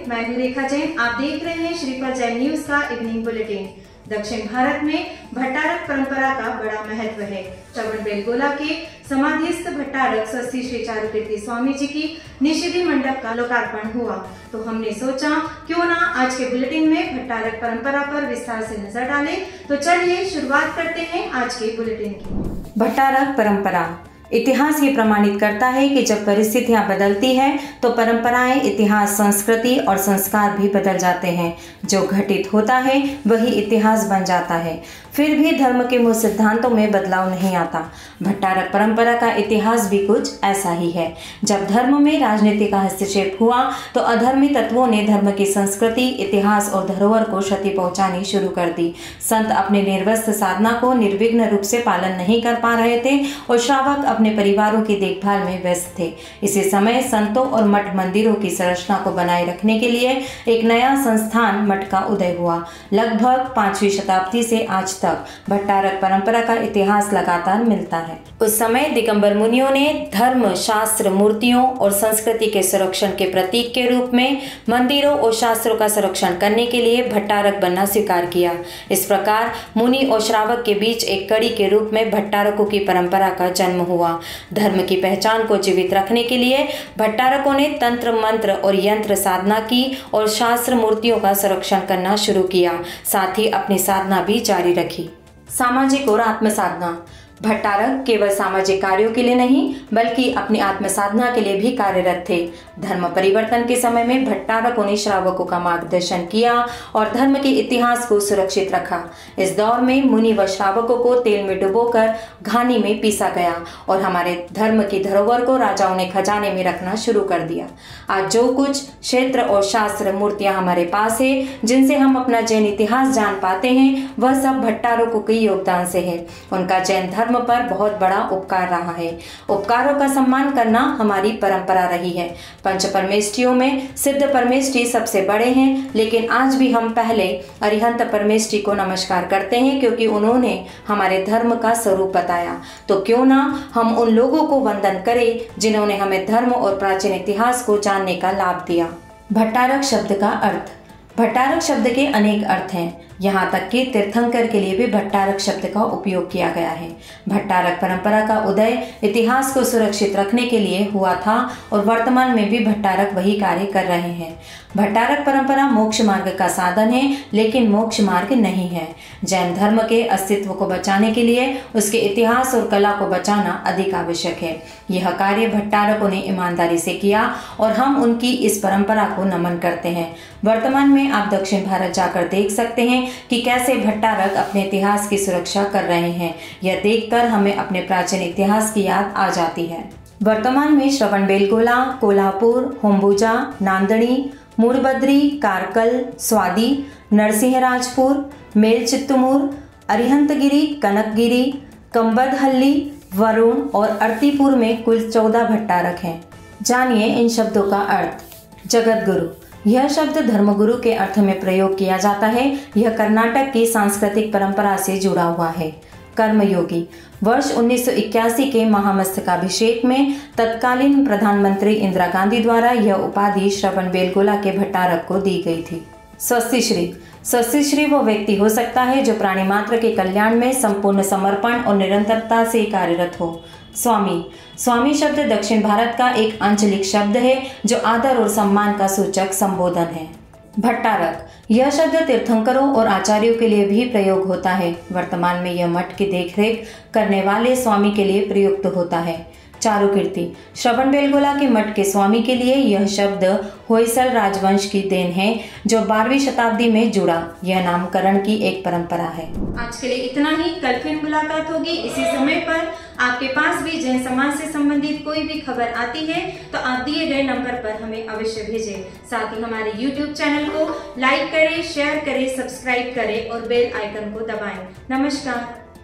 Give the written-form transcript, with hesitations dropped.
मैं हूं रेखा जैन। आप देख रहे हैं श्रीफल जैन न्यूज का इवनिंग बुलेटिन। दक्षिण भारत में भट्टारक परंपरा का बड़ा महत्व है। श्रवणबेलगोला के समाधिस्थ भट्टारक स्वस्ति श्री चारुकीर्ति स्वामी जी की निषिद्धि मंडप का लोकार्पण हुआ, तो हमने सोचा क्यों ना आज के बुलेटिन में भट्टारक परंपरा पर विस्तार से नजर डालें। तो चलिए शुरुआत करते हैं आज के बुलेटिन की। भट्टारक परंपरा इतिहास ये प्रमाणित करता है कि जब परिस्थितियां बदलती हैं तो परंपराएं, इतिहास, संस्कृति और संस्कार भी बदल जाते हैं। जो घटित होता है वही इतिहास बन जाता है। फिर भी धर्म के मूल सिद्धांतों में बदलाव नहीं आता। भट्टारक परंपरा का इतिहास भी कुछ ऐसा ही है। जब धर्म में राजनीति का हस्तक्षेप हुआ तो अधर्मी तत्वों ने धर्म की संस्कृति, इतिहास और धरोहर को क्षति पहुंचानी शुरू कर दी। संत अपने निर्वस्त्र साधना को निर्विघ्न रूप से पालन नहीं कर पा रहे थे और श्रावक अपने परिवारों की देखभाल में व्यस्त थे। इसी समय संतों और मठ मंदिरों की संरचना को बनाए रखने के लिए एक नया संस्थान मठ का उदय हुआ। लगभग 5वीं शताब्दी से आज तक भट्टारक परंपरा का इतिहास लगातार मिलता है। उस समय दिगंबर मुनियों ने धर्म, शास्त्र, मूर्तियों और संस्कृति के संरक्षण के प्रतीक के रूप में मंदिरों और शास्त्रों का संरक्षण करने के लिए भट्टारक बनना स्वीकार किया। इस प्रकार मुनि और श्रावक के बीच एक कड़ी के रूप में भट्टारकों की परंपरा का जन्म हुआ। धर्म की पहचान को जीवित रखने के लिए भट्टारकों ने तंत्र, मंत्र और यंत्र साधना की और शास्त्र, मूर्तियों का संरक्षण करना शुरू किया। साथ ही अपनी साधना भी जारी रखी। सामाजिक और आत्म साधना। भट्टारक केवल सामाजिक कार्यों के लिए नहीं बल्कि अपनी आत्म साधना के लिए भी कार्यरत थे। धर्म परिवर्तन के समय में भट्टारकों ने श्रावकों का मार्गदर्शन किया और धर्म के इतिहास को सुरक्षित रखा। इस दौर में मुनि व श्रावकों को तेल में डुबोकर घानी में पीसा गया और हमारे धर्म की धरोहर को राजाओं ने खजाने में रखना शुरू कर दिया। आज जो कुछ क्षेत्र और शास्त्र, मूर्तियां हमारे पास है, जिनसे हम अपना जैन इतिहास जान पाते हैं, वह सब भट्टारकों के योगदान से है। उनका जैन धर्म पर बहुत बड़ा उपकार रहा है। उपकारों का सम्मान करना हमारी परंपरा रही है। पंच परमेष्ठियों में सिद्ध परमेष्ठी सबसे बड़े हैं, लेकिन आज भी हम पहले अरिहंत परमेष्ठी को नमस्कार करते हैं क्योंकि उन्होंने हमारे धर्म का स्वरूप बताया। तो क्यों ना हम उन लोगों को वंदन करें जिन्होंने हमें धर्म और प्राचीन इतिहास को जानने का लाभ दिया। भट्टारक शब्द का अर्थ। भट्टारक शब्द के अनेक अर्थ हैं। यहाँ तक कि तीर्थंकर के लिए भी भट्टारक शब्द का उपयोग किया गया है। भट्टारक परंपरा का उदय इतिहास को सुरक्षित रखने के लिए हुआ था और वर्तमान में भी भट्टारक वही कार्य कर रहे हैं। भट्टारक परंपरा मोक्ष मार्ग का साधन है, लेकिन मोक्ष मार्ग नहीं है। जैन धर्म के अस्तित्व को बचाने के लिए उसके इतिहास और कला को बचाना अधिक आवश्यक है। यह कार्य भट्टारकों ने ईमानदारी से किया और हम उनकी इस परंपरा को नमन करते हैं। वर्तमान में आप दक्षिण भारत जाकर देख सकते हैं कि कैसे भट्टारक अपने इतिहास की सुरक्षा कर रहे हैं। यह देखकर हमें अपने प्राचीन इतिहास की याद आ जाती है। वर्तमान में श्रवणबेलगोला, कोल्हापुर, होम्बुजा, नांदणी, मूरबद्री, कारकल, स्वादी, नरसिंहराजपुर, मेलचित्तूर, अरिहंतगिरी, कनकगिरी, कंबदहल्ली, वरुण और अरतीपुर में कुल 14 भट्टारक हैं। जानिए इन शब्दों का अर्थ। जगत गुरु। यह शब्द धर्मगुरु के अर्थ में प्रयोग किया जाता है। यह कर्नाटक की सांस्कृतिक परंपरा से जुड़ा हुआ है। कर्मयोगी। वर्ष 1981 के महामस्तकाभिषेक में तत्कालीन प्रधानमंत्री इंदिरा गांधी द्वारा यह उपाधि श्रवणबेलगोला के भट्टारक को दी गई थी। स्वस्तिश्री। स्वस्तिश्री वो व्यक्ति हो सकता है जो प्राणी मात्र के कल्याण में संपूर्ण समर्पण और निरंतरता से कार्यरत हो। स्वामी। स्वामी शब्द दक्षिण भारत का एक आंचलिक शब्द है जो आदर और सम्मान का सूचक संबोधन है। भट्टारक। यह शब्द तीर्थंकरों और आचार्यों के लिए भी प्रयोग होता है। वर्तमान में यह मठ की देखरेख करने वाले स्वामी के लिए प्रयुक्त होता है। चारुकीर्ति। श्रवणबेलगोला के मठ के स्वामी के लिए यह शब्द होयसल राजवंश की देन है जो 12वीं शताब्दी में जुड़ा। यह नामकरण की एक परंपरा है। आज के लिए इतना ही। कल फिर मुलाकात होगी इसी समय पर। आपके पास भी जैन समाज से संबंधित कोई भी खबर आती है तो आप दिए गए नंबर पर हमें अवश्य भेजें। साथ ही हमारे YouTube चैनल को लाइक करें, शेयर करें, सब्सक्राइब करें और बेल आइकन को दबाएं। नमस्कार।